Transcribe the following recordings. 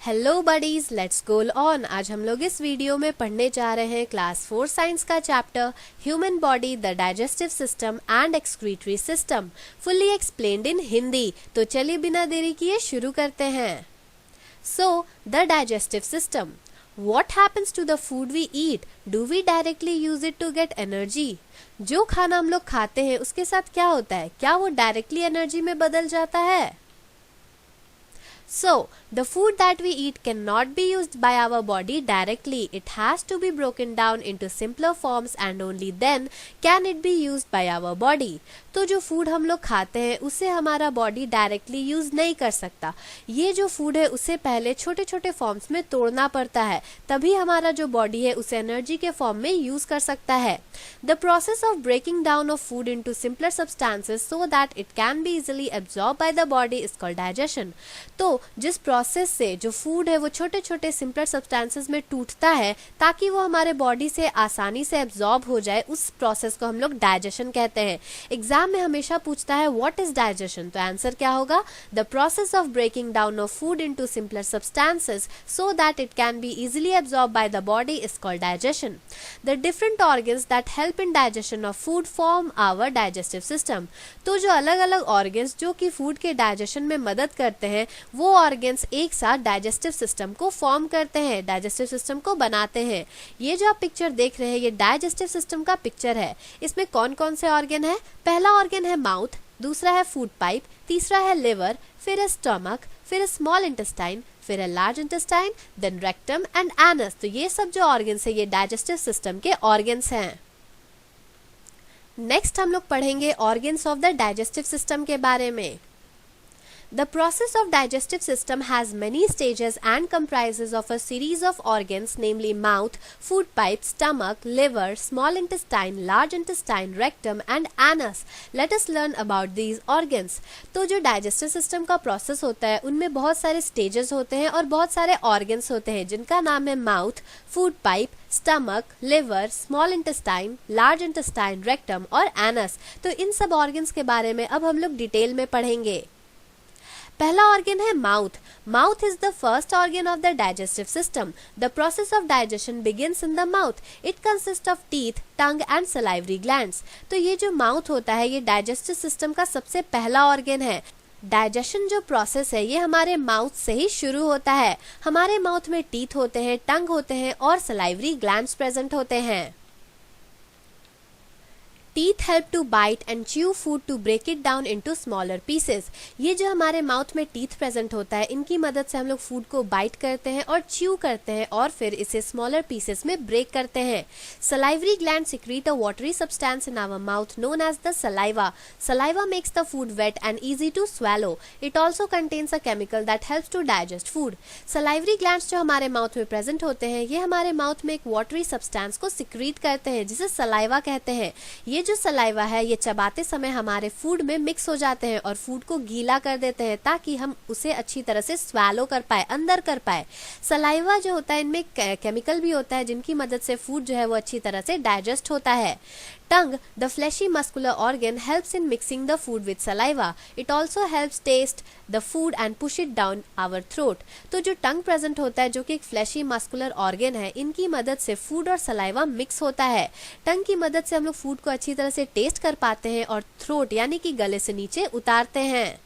Hello buddies, let's go on. आज हम लोग इस वीडियो में पढ़ने जा रहे हैं क्लास 4 साइंस का chapter human body, the digestive system and excretory system, fully explained इन हिंदी। तो चलिए बिना देरी किए शुरू करते हैं। So the digestive system, What happens to the food we eat? Do we directly use it to get energy? जो खाना हम लोग खाते हैं उसके साथ क्या होता है? क्या वो डायरेक्टली एनर्जी में बदल जाता है? So, the food that we eat cannot be used by our body directly. It has to be broken down into simpler forms and only then can it be used by our body. तो जो food हम लोग खाते हैं उसे हमारा body directly use नहीं कर सकता। ये जो फूड है उसे पहले छोटे छोटे फॉर्म्स में तोड़ना पड़ता है, तभी हमारा जो बॉडी है उसे एनर्जी के फॉर्म में यूज कर सकता है। The process of breaking down of food into simpler substances so that it can be easily absorb by the body is called digestion. तो जिस प्रोसेस से जो फूड है वो छोटे छोटे सिंपलर सब्सटेंसेस में टूटता है ताकि वो हमारे बॉडी से आसानी से एब्जॉर्ब हो जाए, उस प्रोसेस को हम लोग डाइजेशन कहते हैं। एग्जाम में हमेशा पूछता है व्हाट इज डाइजेशन, तो आंसर क्या होगा? The process of breaking down of food into simpler substances so that it can be easily absorb by the body is called digestion. The different organs that help in digestion of food form our digestive system. तो जो अलग अलग organs जो कि food के digestion में मदद करते हैं वो ऑर्गन्स एक साथ डाइजेस्टिव सिस्टम को फॉर्म करते हैं, डाइजेस्टिव सिस्टम को बनाते हैं। ये जो आप पिक्चर देख रहे हैं ये डाइजेस्टिव सिस्टम का पिक्चर है। इसमें कौन कौन से ऑर्गन है? पहला ऑर्गन है माउथ, दूसरा है फूड पाइप, तीसरा है लिवर, फिर है स्टमक, फिर है स्मॉल इंटेस्टाइन, फिर है large intestine, then rectum and anus. तो ये सब जो ऑर्गन्स है ये डाइजेस्टिव सिस्टम के ऑर्गन्स हैं। नेक्स्ट हम लोग पढ़ेंगे organs of the digestive system के बारे में। The process of digestive system has many stages and comprises of a series of organs, namely mouth, food pipe, stomach, liver, small intestine, large intestine, rectum and anus. Let us learn about these organs. तो जो digestive system का process होता है उनमें बहुत सारे stages होते हैं और बहुत सारे organs होते हैं जिनका नाम है mouth, food pipe, stomach, liver, small intestine, large intestine, rectum और एनस। तो इन सब ऑर्गन्स के बारे में अब हम लोग डिटेल में पढ़ेंगे। पहला ऑर्गन है mouth. Mouth is the first organ of the digestive system. The process of digestion begins in the mouth. It consist of teeth, tongue and salivary glands. तो ये जो माउथ होता है ये डाइजेस्टिव सिस्टम का सबसे पहला ऑर्गन है। डाइजेशन जो प्रोसेस है ये हमारे माउथ से ही शुरू होता है। हमारे माउथ में टीथ होते हैं, टंग होते हैं और सलाइवरी ग्लैंड्स प्रेजेंट होते हैं। Teeth help to bite and chew food to break it down into smaller pieces. ये जो हमारे माउथ में टीथ प्रेजेंट होता है इनकी मदद से हम लोग फूड को बाइट करते हैं और च्यू करते हैं और फिर इसे स्मॉलर पीसेस में ब्रेक करते हैं। Salivary glands secrete a watery substance in our mouth known as the saliva. Saliva makes the food wet and easy to swallow. It also contains a chemical that helps to digest food. Salivary glands जो हमारे mouth में present होते हैं ये हमारे mouth में एक watery substance को सिक्रीट करते हैं जिसे सलाइवा कहते हैं। ये जो सलाइवा है ये चबाते समय हमारे फूड में मिक्स हो जाते हैं और फूड को गीला कर देते हैं ताकि हम उसे अच्छी तरह से स्वैलो कर पाए, अंदर कर पाए। सलाइवा जो होता है इनमें केमिकल भी होता है जिनकी मदद से फूड जो है वो अच्छी तरह से डाइजेस्ट होता है। Tongue, the fleshy muscular organ, helps in mixing the food with saliva. It also helps taste the food and push it down our throat. तो जो टंग प्रेजेंट होता है जो कि एक फ्लैशी मस्कुलर ऑर्गन है इनकी मदद से फूड और सलाइवा मिक्स होता है। टंग की मदद से हम लोग फूड को अच्छी तरह से टेस्ट कर पाते हैं और थ्रोट यानी कि गले से नीचे उतारते हैं।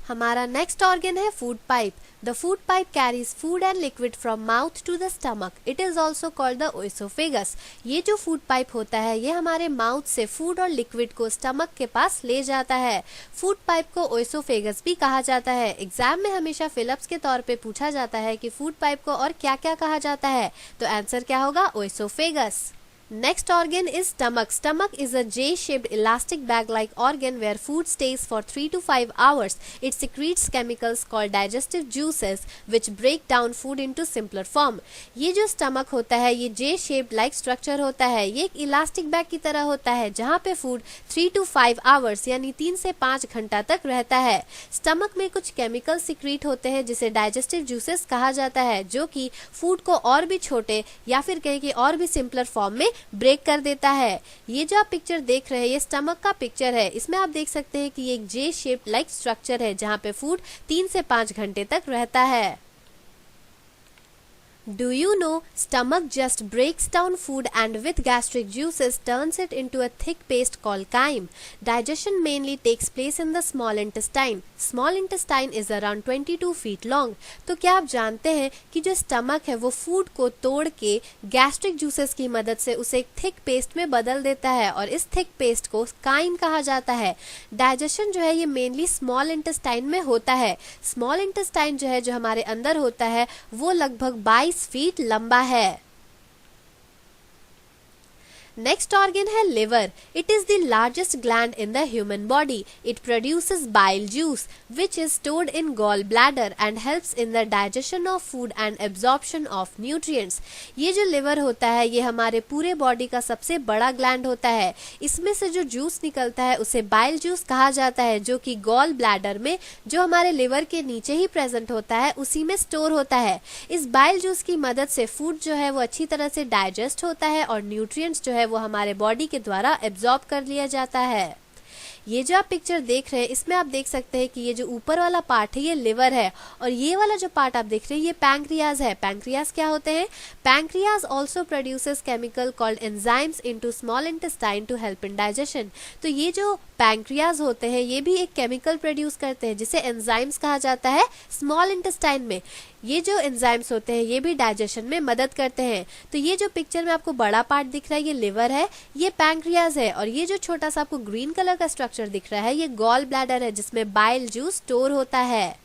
हमारा नेक्स्ट ऑर्गन है food pipe. The food pipe carries food and liquid from mouth to the stomach. It is also called the oesophagus. ये जो फूड पाइप होता है ये हमारे माउथ से फूड और लिक्विड को स्टमक के पास ले जाता है। फूड पाइप को ओएसोफेगस भी कहा जाता है। एग्जाम में हमेशा फिलअप्स के तौर पे पूछा जाता है कि फूड पाइप को और क्या क्या कहा जाता है, तो आंसर क्या होगा? ओएसोफेगस। Next organ is stomach. Stomach is a J-shaped elastic bag-like organ where food stays for 3 to 5 hours. It secretes chemicals called digestive juices which break down food into simpler form. ये जो stomach होता है ये J-shaped like structure होता है। ये एक elastic bag की तरह होता है जहाँ पे food 3 to 5 hours यानी 3 से 5 घंटा तक रहता है। Stomach में कुछ chemicals secrete होते हैं जिसे digestive juices कहा जाता है जो कि food को और भी छोटे या फिर कहें कि और भी simpler form में ब्रेक कर देता है। ये जो आप पिक्चर देख रहे हैं ये स्टमक का पिक्चर है। इसमें आप देख सकते हैं कि ये एक जे शेप लाइक स्ट्रक्चर है जहाँ पे फूड 3 से 5 घंटे तक रहता है। Do you know stomach just breaks down food and with gastric juices turns it into a thick paste called chyme. Digestion mainly takes place in the small intestine. Small intestine is around 22 feet long. तो क्या आप जानते हैं कि जो stomach है वो food को तोड़ के गैस्ट्रिक जूसेस की मदद से उसे एक थिक पेस्ट में बदल देता है और इस थिक पेस्ट को काइम कहा जाता है। डाइजेशन जो है ये मेनली स्मॉल इंटेस्टाइन में होता है। स्मॉल इंटेस्टाइन जो है जो हमारे अंदर होता है वो लगभग 22 फीट लंबा है। नेक्स्ट ऑर्गन है liver. It is the largest gland in the human body. It produces bile juice which is stored in gall bladder and helps in the digestion of food and absorption of nutrients. ये जो liver होता है ये हमारे पूरे body का सबसे बड़ा ग्लैंड होता है। इसमें से जो जूस निकलता है उसे बाइल जूस कहा जाता है जो कि गॉल ब्लैडर में जो हमारे लिवर के नीचे ही प्रेजेंट होता है उसी में स्टोर होता है। इस बाइल जूस की मदद से फूड जो है वो अच्छी तरह से डाइजेस्ट होता है और न्यूट्रिएंट्स जो है वो हमारे बॉडी के द्वारा एब्जॉर्ब कर लिया जाता है। ये जो आप पिक्चर देख रहे हैं इसमें आप देख सकते हैं कि ये जो ऊपर वाला पार्ट है ये लिवर है और ये वाला जो पार्ट आप देख रहे हैं ये पैंक्रियाज है। पैंक्रियाज क्या होते हैं? Pancreas also produces chemical called enzymes into small intestine to help in digestion. तो ये जो पैंक्रियाज होते हैं ये भी एक केमिकल प्रोड्यूस करते हैं जिसे एंजाइम्स कहा जाता है स्मॉल इंटेस्टाइन में। ये जो एंजाइम्स होते हैं ये भी डाइजेशन में मदद करते हैं। तो ये जो पिक्चर में आपको बड़ा पार्ट दिख रहा है ये लिवर है, ये पैंक्रियाज है और ये जो छोटा सा आपको ग्रीन कलर का स्ट्रक्चर दिख रहा है ये गॉल ब्लैडर है जिसमें बाइल जूस स्टोर होता है।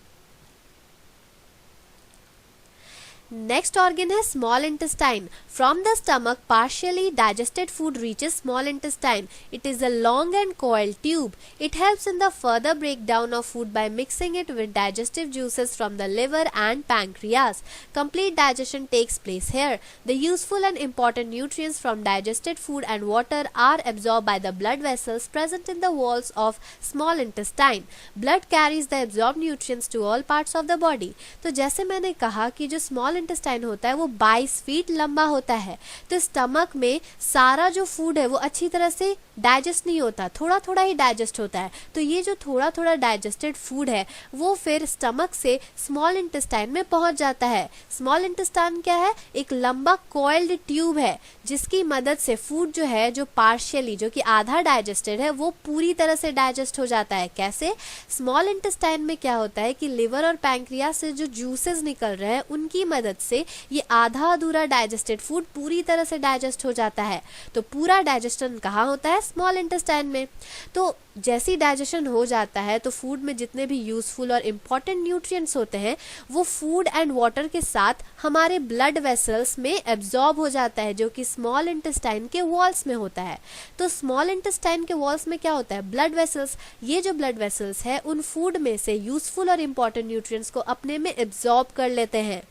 नेक्स्ट ऑर्गन है small intestine. From the stomach partially digested food reaches small intestine. It is a long and coiled tube. It helps in the further breakdown of food by mixing it with digestive juices from the liver and pancreas. Complete digestion takes place here. The useful and important nutrients from digested food and water are absorbed by the blood vessels present in the walls of small intestine. Blood carries the absorbed nutrients to all parts of the body. तो जैसे मैंने कहा कि जो small intestine होता है वो 22 feet लंबा होता है। तो स्टमक में सारा जो फूड है वो अच्छी तरह से डाइजेस्ट नहीं होता, थोड़ा थोड़ा ही डाइजेस्ट होता है। तो ये जो थोड़ा थोड़ा डाइजेस्टेड फूड है वो फिर स्टमक से स्मॉल इंटेस्टाइन में पहुंच जाता है। स्मॉल इंटेस्टाइन क्या है? एक लंबा कॉइल्ड ट्यूब है जिसकी मदद से फूड जो है जो पार्शियली जो कि आधा डाइजेस्टेड है वो पूरी तरह से डाइजेस्ट हो जाता है। कैसे? स्मॉल इंटेस्टाइन में क्या होता है कि लिवर और पैंक्रियास से जो जूसेस निकल रहे हैं उनकी मदद से ये आधा अधूरा डाइजेस्टेड फूड पूरी तरह से डाइजेस्ट हो जाता है। तो पूरा डाइजेशन कहाँ होता है? स्मॉल इंटेस्टाइन में। तो जैसी डाइजेशन हो जाता है तो फूड में जितने भी यूजफुल और इम्पोर्टेंट न्यूट्रिएंट्स होते हैं वो फूड एंड वाटर के साथ हमारे ब्लड वेसल्स में एब्जॉर्ब हो जाता है जो कि स्मॉल इंटेस्टाइन के वॉल्स में होता है। तो स्मॉल इंटेस्टाइन के वॉल्स में क्या होता है? Blood vessels. ये जो ब्लड वेसल्स है उन फूड में से यूजफुल और इम्पोर्टेंट न्यूट्रिएंट्स को अपने में एब्जॉर्ब कर लेते हैं।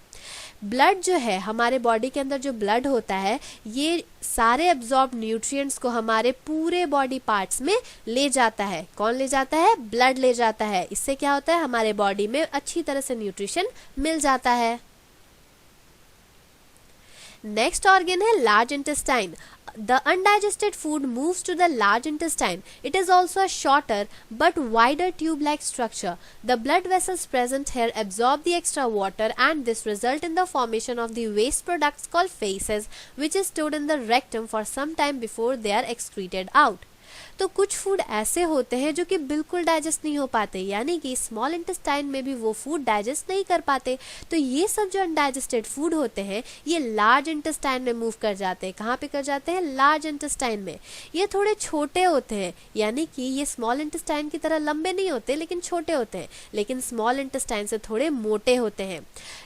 ब्लड जो है हमारे बॉडी के अंदर जो ब्लड होता है ये सारे एब्जॉर्ब न्यूट्रिएंट्स को हमारे पूरे बॉडी पार्ट्स में ले जाता है। कौन ले जाता है? ब्लड ले जाता है। इससे क्या होता है? हमारे बॉडी में अच्छी तरह से न्यूट्रिशन मिल जाता है। नेक्स्ट ऑर्गन है large intestine. The undigested food moves to the large intestine. It is also a shorter but wider tube-like structure. The blood vessels present here absorb the extra water and this result in the formation of the waste products called feces, which is stored in the rectum for some time before they are excreted out. तो कुछ food ऐसे होते हैं जो कि बिल्कुल digest नहीं हो पाते, यानी कि स्मॉल इंटेस्टाइन में भी वो फूड डाइजेस्ट नहीं कर पाते। तो ये सब जो अनडाइजेस्टेड फूड होते हैं ये लार्ज इंटेस्टाइन में मूव कर जाते हैं। कहाँ पे कर जाते हैं? लार्ज इंटेस्टाइन में। ये थोड़े छोटे होते हैं, यानी कि ये स्मॉल इंटेस्टाइन की तरह लंबे नहीं होते लेकिन छोटे होते हैं, लेकिन स्मॉल इंटेस्टाइन से थोड़े मोटे होते हैं।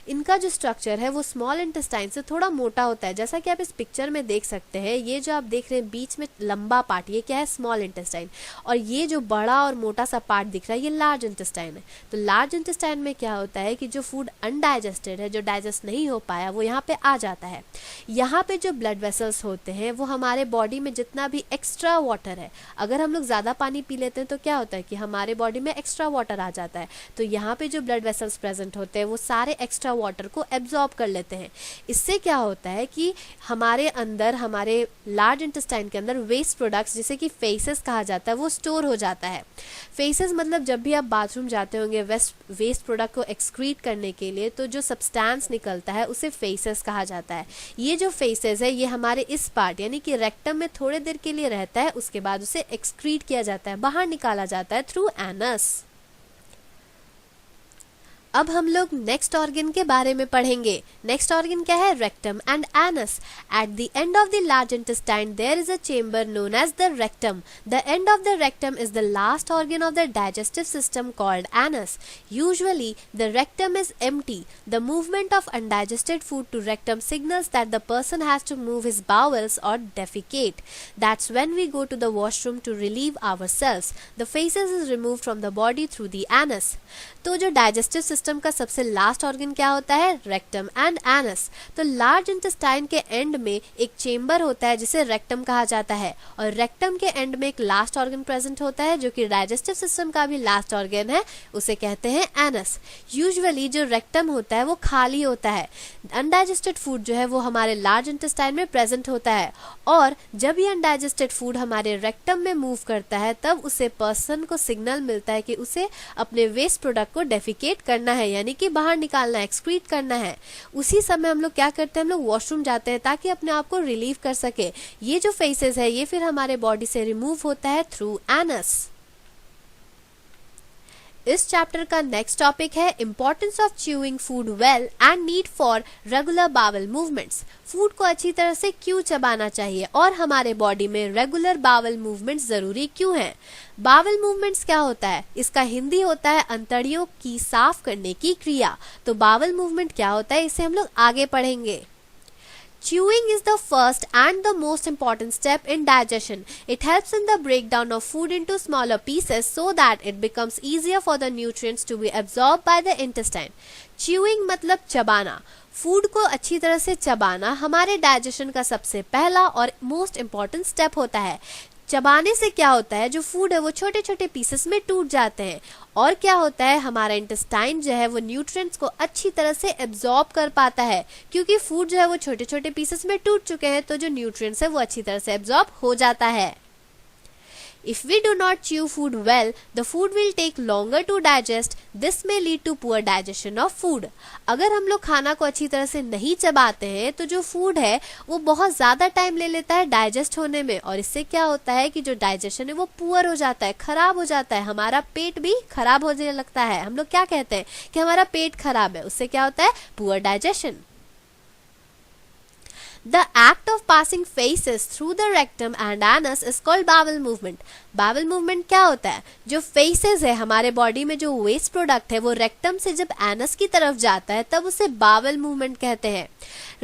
इनका जो स्ट्रक्चर है वो स्मॉल इंटेस्टाइन से थोड़ा मोटा होता है। जैसा कि आप इस पिक्चर में देख सकते हैं, ये जो आप देख रहे हैं बीच में लंबा पार्ट ये क्या है? स्मॉल इंटेस्टाइन, और ये जो बड़ा और मोटा सा पार्ट दिख रहा है ये लार्ज इंटेस्टाइन है। तो लार्ज इंटेस्टाइन में क्या होता है कि जो फूड अनडाइजेस्टेड है, जो डाइजेस्ट नहीं हो पाया, वो यहाँ पे आ जाता है। यहाँ पे जो ब्लड वेसल्स होते हैं वो हमारे बॉडी में जितना भी एक्स्ट्रा वाटर है, अगर हम लोग ज़्यादा पानी पी लेते हैं तो क्या होता है कि हमारे बॉडी में एक्स्ट्रा वाटर आ जाता है। तो यहाँ पे जो ब्लड वेसल्स प्रेजेंट होते हैं वो सारे एक्स्ट्रा वाटर को एब्जॉर्ब कर लेते हैं। इससे क्या होता है कि हमारे अंदर, हमारे लार्ज इंटेस्टाइन के अंदर वेस्ट प्रोडक्ट्स जिसे कि फेसेस कहा जाता है वो स्टोर हो जाता है। फेसेस मतलब जब भी आप बाथरूम जाते होंगे वेस्ट प्रोडक्ट को एक्सक्रीट करने के लिए, तो जो सब्सटेंस निकलता है उसे फेसेस कहा जाता है। ये जो फेसेस है ये हमारे इस पार्ट यानी कि रेक्टम में थोड़े देर के लिए रहता है, उसके बाद उसे एक्सक्रीट किया जाता है, बाहर निकाला जाता है थ्रू एनस। अब हम लोग नेक्स्ट ऑर्गन के बारे में पढ़ेंगे। नेक्स्ट ऑर्गन क्या है? Rectum and anus. At the end of the large intestine there is a chamber known as the rectum. The end of the rectum is the last organ of the digestive system called anus. Usually the rectum is empty. The movement of undigested food to rectum signals that the person has to move his bowels or defecate. That's when we go to the washroom to relieve ourselves. The feces is removed from the body through the anus. तो जो digestive system का सबसे last organ क्या होता है? Rectum and anus. तो large intestine के and में एक चेंबर होता है जिसे रेक्टम कहा जाता है, और रेक्टम के एंड में एक लास्ट ऑर्गन प्रेजेंट होता है जो कि डाइजेस्टिव सिस्टम का भी लास्ट ऑर्गन है, उसे कहते हैं एनस। यूजुअली जो रेक्टम होता है वो खाली होता है। अनडाइजेस्टेड फूड जो है वो हमारे लार्ज इंटेस्टाइन में प्रेजेंट होता है, और जब ये अनडाइजेस्टेड फूड हमारे रेक्टम में मूव करता है तब उसे पर्सन को सिग्नल मिलता है कि उसे अपने वेस्ट प्रोडक्ट को डेफिकेट करना है, यानी कि बाहर निकालना है, एक्सक्रीट करना है। उसी समय हम लोग क्या करते हैं? हम लोग वॉशरूम जाते हैं ताकि अपने आप को रिलीव कर सके। ये जो फेसेस है ये फिर हमारे बॉडी से रिमूव होता है थ्रू एनस। इस चैप्टर का नेक्स्ट टॉपिक है importance of chewing food well and need for regular bowel movements. Food को अच्छी तरह से क्यों चबाना चाहिए और हमारे बॉडी में रेगुलर बावल मूवमेंट्स जरूरी क्यों हैं? बावल मूवमेंट्स क्या होता है? इसका हिंदी होता है अंतड़ियों की साफ करने की क्रिया। तो बावल मूवमेंट क्या होता है इसे हम लोग आगे पढ़ेंगे। Chewing is the first and the most important step in digestion. It helps in the breakdown of food into smaller pieces so that it becomes easier for the nutrients to be absorbed by the intestine. Chewing मतलब चबाना। Food को अच्छी तरह से चबाना हमारे digestion का सबसे पहला और मोस्ट इम्पॉर्टेंट स्टेप होता है। चबाने से क्या होता है? जो फूड है वो छोटे छोटे पीसेस में टूट जाते हैं, और क्या होता है? हमारा इंटेस्टाइन जो है वो न्यूट्रिएंट्स को अच्छी तरह से एब्जॉर्ब कर पाता है, क्योंकि फूड जो है वो छोटे छोटे पीसेस में टूट चुके हैं, तो जो न्यूट्रिएंट्स है वो अच्छी तरह से एब्जॉर्ब हो जाता है। If we do not chew food well, the food will take longer to digest. This may lead to poor digestion of food. अगर हम लोग खाना को अच्छी तरह से नहीं चबाते हैं तो जो फूड है वो बहुत ज़्यादा टाइम ले लेता है डाइजेस्ट होने में, और इससे क्या होता है कि जो डाइजेशन है वो पुअर हो जाता है, खराब हो जाता है। हमारा पेट भी खराब होने लगता है। हम लोग क्या कहते हैं कि हमारा पेट खराब है, उससे क्या होता है? Poor digestion. The act of passing feces through the rectum and anus is called bowel movement. Bowel movement क्या होता है? जो feces है हमारे बॉडी में, जो वेस्ट प्रोडक्ट है वो रेक्टम से जब एनस की तरफ जाता है तब उसे bowel movement कहते हैं।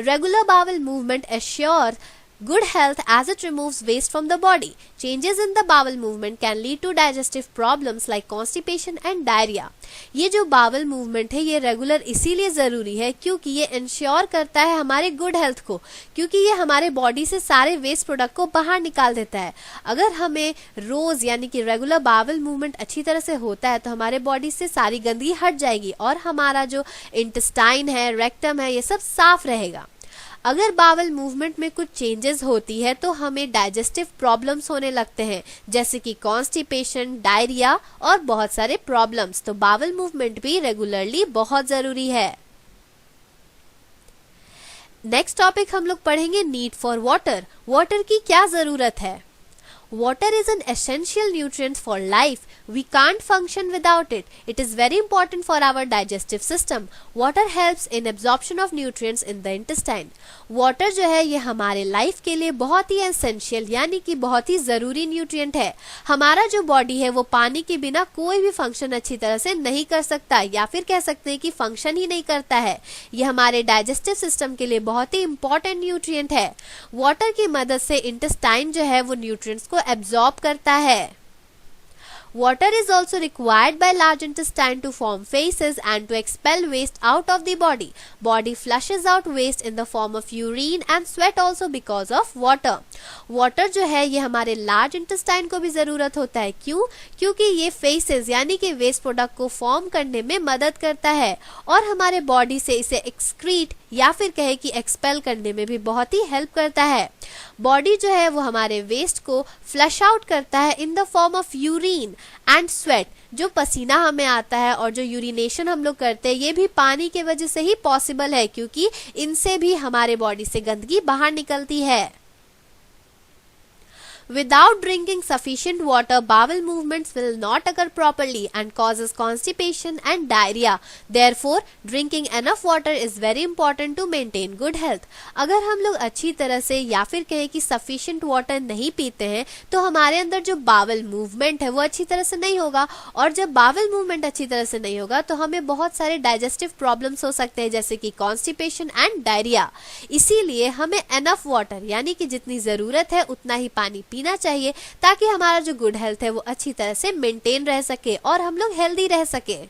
Regular bowel movement assures good health as it removes waste from the body. Changes in the bowel movement can lead to digestive problems like constipation and diarrhea. ये जो बावल मूवमेंट है ये रेगुलर इसीलिए ज़रूरी है क्योंकि ये इंश्योर करता है हमारे गुड हेल्थ को, क्योंकि ये हमारे बॉडी से सारे वेस्ट प्रोडक्ट को बाहर निकाल देता है। अगर हमें रोज़ यानी कि रेगुलर बावल मूवमेंट अच्छी तरह से होता है तो हमारे बॉडी से सारी गंदगी हट जाएगी और हमारा जो इंटेस्टाइन है, रेक्टम है, ये सब साफ रहेगा। अगर बावल मूवमेंट में कुछ चेंजेस होती है तो हमें डाइजेस्टिव प्रॉब्लम्स होने लगते हैं, जैसे कि कॉन्स्टिपेशन, डायरिया और बहुत सारे प्रॉब्लम्स। तो बावल मूवमेंट भी रेगुलरली बहुत जरूरी है। नेक्स्ट टॉपिक हम लोग पढ़ेंगे नीड फॉर वाटर। वाटर की क्या जरूरत है? Water is an essential nutrient for life. We can't function without it. It is very important for our digestive system. Water helps in absorption of nutrients in the intestine. Water जो है ये हमारे life के लिए बहुत ही essential यानी कि बहुत ही ज़रूरी न्यूट्रिएंट है। हमारा जो बॉडी है वो पानी के बिना कोई भी फंक्शन अच्छी तरह से नहीं कर सकता, या फिर कह सकते हैं कि फंक्शन ही नहीं करता है। ये हमारे डाइजेस्टिव सिस्टम के लिए बहुत ही इंपॉर्टेंट न्यूट्रिएंट है। वाटर की मदद से इंटेस्टाइन जो है वो न्यूट्रिएंट्स को एब्जॉर्ब करता है। Water is also required by large intestine to form feces and to expel waste out of the body. Body flushes out waste in the form of urine and sweat also because of water. Water जो है ये हमारे large intestine को भी ज़रूरत होता है। क्यों? क्योंकि ये feces यानी कि waste product को form करने में मदद करता है और हमारे body से इसे excrete या फिर कहे कि एक्सपेल करने में भी बहुत ही हेल्प करता है। बॉडी जो है वो हमारे वेस्ट को फ्लश आउट करता है in the form of urine and sweat. जो पसीना हमें आता है और जो यूरिनेशन हम लोग करते हैं ये भी पानी के वजह से ही पॉसिबल है, क्योंकि इनसे भी हमारे बॉडी से गंदगी बाहर निकलती है। Without drinking sufficient water, bowel movements will not occur properly and causes constipation and diarrhea. Therefore, drinking enough water is very important to maintain good health. अगर हम लोग अच्छी तरह से या फिर कहें कि sufficient water नहीं पीते हैं तो हमारे अंदर जो bowel movement है वो अच्छी तरह से नहीं होगा, और जब bowel movement अच्छी तरह से नहीं होगा तो हमें बहुत सारे digestive problems हो सकते हैं जैसे कि constipation and diarrhea। इसीलिए हमें enough water यानी कि जितनी ज़रूरत है उतना ही पानी पीना चाहिए ताकि हमारा जो गुड हेल्थ है वो अच्छी तरह से मेंटेन रह सके और हम लोग हेल्दी रह सके।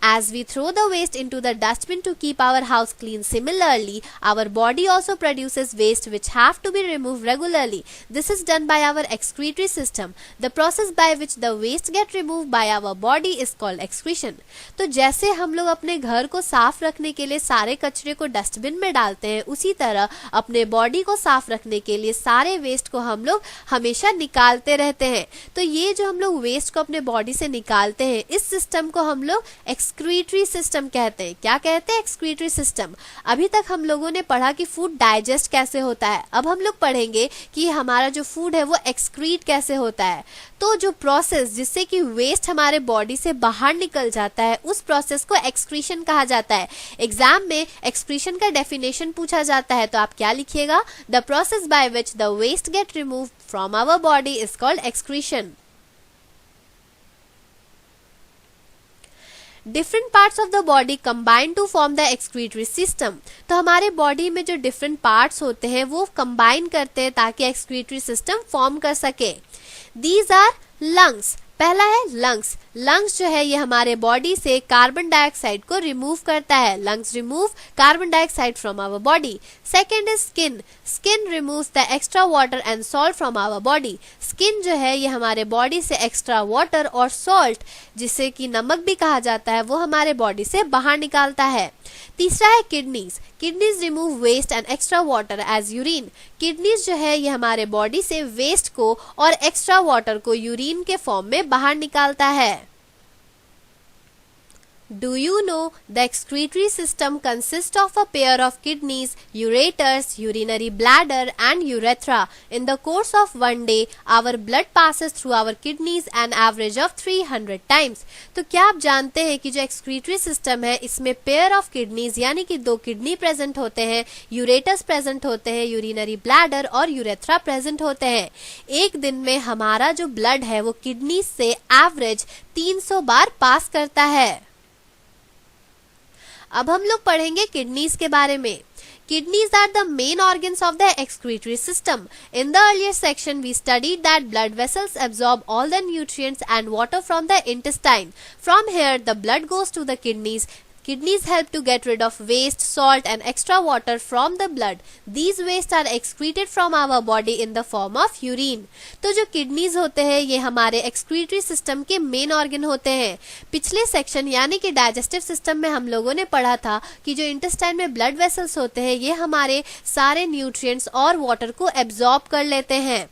As we throw the waste into the dustbin to keep our house clean, similarly, our body also produces waste which have to be removed regularly. This is done by our excretory system. The process by which the waste get removed by our body is called excretion. तो जैसे हम लोग अपने घर को साफ रखने के लिए सारे कचरे को डस्टबिन में डालते हैं, उसी तरह अपने बॉडी को साफ रखने के लिए सारे वेस्ट को हम लोग हमेशा निकालते रहते हैं। तो ये जो हम लोग वेस्ट को अपने बॉडी से निकालते हैं, इस सिस्टम को हम लोग एक्सक्रीटरी सिस्टम कहते हैं। क्या कहते हैं? Excretory system. अभी तक हम लोगों ने पढ़ा कि फूड डाइजेस्ट कैसे होता है, अब हम लोग पढ़ेंगे कि हमारा जो फूड है वो एक्सक्रीट कैसे होता है। तो जो प्रोसेस जिससे कि वेस्ट हमारे बॉडी से बाहर निकल जाता है उस प्रोसेस को एक्सक्रीशन कहा जाता है। एग्जाम में एक्सक्रीशन का डेफिनेशन पूछा जाता है तो आप क्या लिखिएगा? The process by which the waste get removed from our body is called excretion. Different parts of the body combine to form the excretory system. तो हमारे बॉडी में जो डिफरेंट पार्ट्स होते हैं वो कंबाइन करते हैं ताकि एक्सक्रीटरी सिस्टम फॉर्म कर सके। These are lungs. पहला है लंग्स। लंग्स जो है ये हमारे बॉडी से कार्बन डाइऑक्साइड को रिमूव करता है। Lungs remove carbon dioxide from our body. Second is skin. Skin removes the extra water and salt from our body. Skin जो है ये हमारे बॉडी से एक्स्ट्रा वाटर और सॉल्ट, जिसे कि नमक भी कहा जाता है, वो हमारे बॉडी से बाहर निकालता है। तीसरा है kidneys. Kidneys remove waste and extra water as urine. Kidneys जो है ये हमारे बॉडी से वेस्ट को और एक्स्ट्रा वाटर को यूरिन के फॉर्म में बाहर निकालता है। Do you know the excretory system consists of a pair of kidneys, ureters, urinary bladder and urethra. In the course of one day, our blood passes through our kidneys an average of 300 times. तो क्या आप जानते हैं कि जो excretory system है इसमें pair of kidneys यानी कि दो किडनी प्रेजेंट होते हैं, ureters प्रेजेंट होते हैं, urinary bladder और urethra प्रेजेंट होते हैं। एक दिन में हमारा जो ब्लड है वो किडनी से एवरेज 300 बार पास करता है। अब हम लोग पढ़ेंगे किडनीज के बारे में। Kidneys are the main organs of the excretory system. In the earlier section, we studied that blood vessels absorb all the nutrients and water from the intestine. From here, the blood goes to the kidneys. Kidneys help to get rid of waste, salt and extra water from the blood. These waste are excreted from our body in the form of urine. तो जो kidneys होते हैं ये हमारे excretory system के main organ होते हैं। पिछले सेक्शन यानी कि डाइजेस्टिव सिस्टम में हम लोगों ने पढ़ा था कि जो इंटेस्टाइन में ब्लड वेसल्स होते हैं ये हमारे सारे न्यूट्रिएंट्स और वाटर को एब्जॉर्ब कर लेते हैं।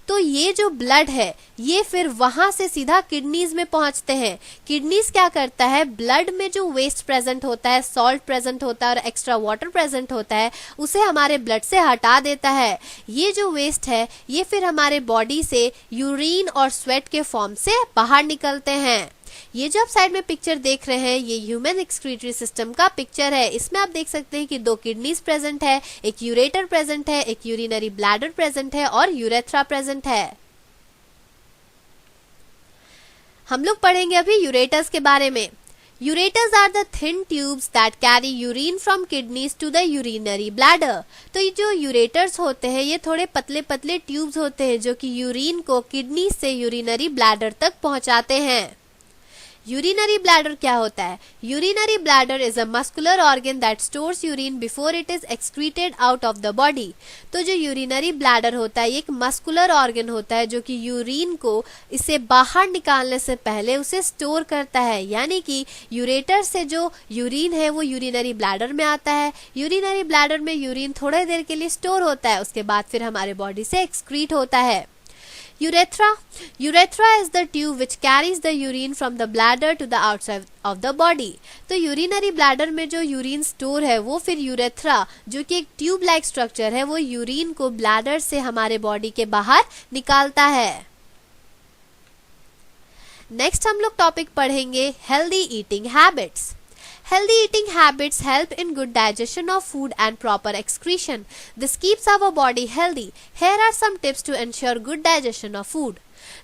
तो ये जो ब्लड है ये फिर वहां से सीधा किडनीज में पहुंचते हैं। किडनीज क्या करता है? ब्लड में जो वेस्ट प्रेजेंट होता है, सॉल्ट प्रेजेंट होता है और एक्स्ट्रा वाटर प्रेजेंट होता है, उसे हमारे ब्लड से हटा देता है। ये जो वेस्ट है ये फिर हमारे बॉडी से यूरिन और स्वेट के फॉर्म से बाहर निकलते हैं। ये जो आप साइड में पिक्चर देख रहे हैं ये ह्यूमन एक्सक्रीटरी सिस्टम का पिक्चर है। इसमें आप देख सकते हैं कि दो किडनीज प्रेजेंट है, एक यूरेटर प्रेजेंट है, एक यूरिनरी ब्लैडर प्रेजेंट है और यूरेथ्रा प्रेजेंट है। हम लोग पढ़ेंगे अभी यूरेटर्स के बारे में। Ureters are the thin tubes that carry urine from kidneys to the urinary bladder. तो ये जो यूरेटर्स होते हैं ये थोड़े पतले पतले ट्यूब्स होते हैं जो कि यूरिन को किडनी से यूरिनरी ब्लैडर तक पहुंचाते हैं. यूरिनरी ब्लैडर क्या होता है? Urinary bladder is a muscular organ that stores urine before it is excreted out of the body. तो जो यूरिनरी ब्लैडर होता है ये एक मस्कुलर ऑर्गन होता है जो कि यूरिन को इसे बाहर निकालने से पहले उसे स्टोर करता है. यानी कि यूरेटर से जो यूरिन है वो यूरिनरी ब्लैडर में आता है. यूरिनरी ब्लैडर में यूरिन थोड़ी देर के लिए स्टोर होता है, उसके बाद फिर हमारे बॉडी से एक्सक्रीट होता है. Urethra is the tube which carries the urine from the bladder to the outside of the body. तो यूरिनरी ब्लैडर में जो यूरिन स्टोर है वो फिर यूरेथ्रा जो कि एक ट्यूब लाइक स्ट्रक्चर है वो यूरिन को ब्लैडर से हमारे बॉडी के बाहर निकालता है. नेक्स्ट हम लोग टॉपिक पढ़ेंगे healthy eating habits. Healthy eating habits help in good digestion of food and proper excretion. This keeps our body healthy. Here are some tips to ensure good digestion of food.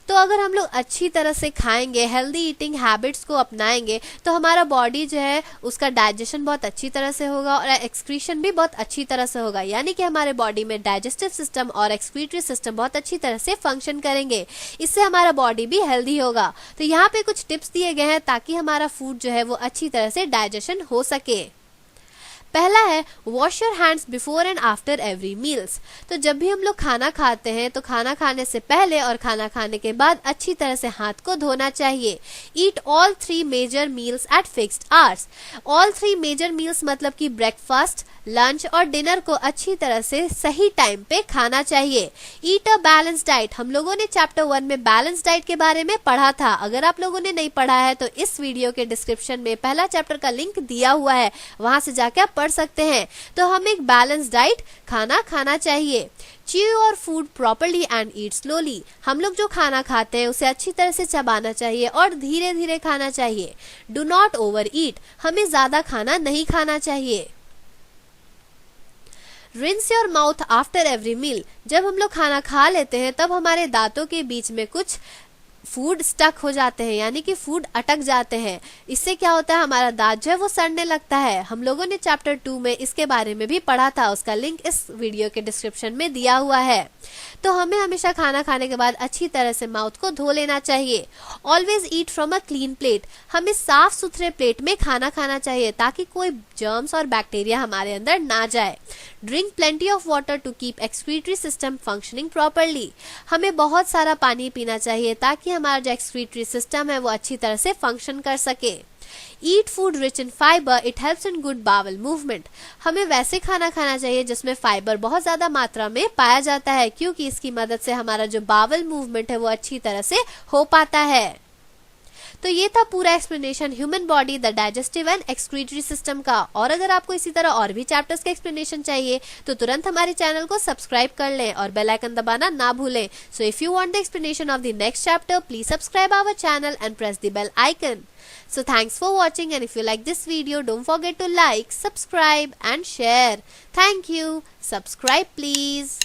तो अगर हम लोग अच्छी तरह से खाएंगे, healthy eating habits को अपनाएंगे तो हमारा बॉडी जो है उसका डाइजेशन बहुत अच्छी तरह से होगा और एक्सक्रीशन भी बहुत अच्छी तरह से होगा. यानी कि हमारे बॉडी में डाइजेस्टिव सिस्टम और एक्सक्रीटरी सिस्टम बहुत अच्छी तरह से फंक्शन करेंगे. इससे हमारा बॉडी भी हेल्दी होगा. तो यहाँ पे कुछ टिप्स दिए गए हैं ताकि हमारा फूड जो है वो अच्छी तरह से डाइजेशन हो सके. पहला है wash your hands before and after every meals. तो जब भी हम लोग खाना खाते हैं तो खाना खाने से पहले और खाना खाने के बाद अच्छी तरह से हाथ को धोना चाहिए. Eat all 3 major meals at fixed hours. All 3 major meals मतलब कि ब्रेकफास्ट, लंच और डिनर को अच्छी तरह से सही टाइम पे खाना चाहिए. ईट अ बैलेंस डाइट. हम लोगों ने चैप्टर 1 में बैलेंस डाइट के बारे में पढ़ा था. अगर आप लोगों ने नहीं पढ़ा है तो इस वीडियो के डिस्क्रिप्शन में पहला चैप्टर का लिंक दिया हुआ है, वहां से जाके आप पढ़ सकते हैं. तो हम एक बैलेंस डाइट खाना चाहिए. Chew your food properly and eat slowly. हम लोग जो खाना खाते हैं उसे अच्छी तरह से चबाना चाहिए और धीरे धीरे खाना चाहिए. Do not overeat. हमें ज्यादा खाना नहीं खाना चाहिए. Rinse your mouth after every meal. जब हम लोग खाना खा लेते हैं तब हमारे दांतों के बीच में कुछ फूड स्टक हो जाते हैं, यानी कि फूड अटक जाते हैं. इससे क्या होता है, हमारा दांत जो है वो सड़ने लगता है. हम लोगों ने चैप्टर 2 में इसके बारे में भी पढ़ा था, उसका लिंक इस वीडियो के डिस्क्रिप्शन में दिया हुआ है. तो हमें हमेशा खाना खाने के बाद अच्छी तरह से माउथ को धो लेना चाहिए. Always eat from a clean plate. हमें साफ सुथरे प्लेट में खाना खाना चाहिए ताकि कोई जर्म्स और बैक्टीरिया हमारे अंदर ना जाए. Drink plenty of water to keep excretory system functioning properly. हमें बहुत सारा पानी पीना चाहिए ताकि हमारा जो एक्सक्रीटरी सिस्टम है वो अच्छी तरह से फंक्शन कर सके. Eat food rich in fibre. It helps in good bowel movement. हमें वैसे खाना खाना चाहिए जिसमें फाइबर बहुत ज्यादा मात्रा में पाया जाता है, क्योंकि इसकी मदद से हमारा जो बावल मूवमेंट है वो अच्छी तरह से हो पाता है. तो ये था पूरा explanation human body, the digestive and excretory system का. और अगर आपको इसी तरह और भी चैप्टर्स का एक्सप्लेनेशन चाहिए तो तुरंत हमारे चैनल को सब्सक्राइब कर लें और बेल आइकन दबाना ना भूलें. So if you want the explanation of the next chapter, please subscribe our channel and press the bell icon. So thanks for watching, and if you like this video, don't forget to like, subscribe and share. Thank you. Subscribe please.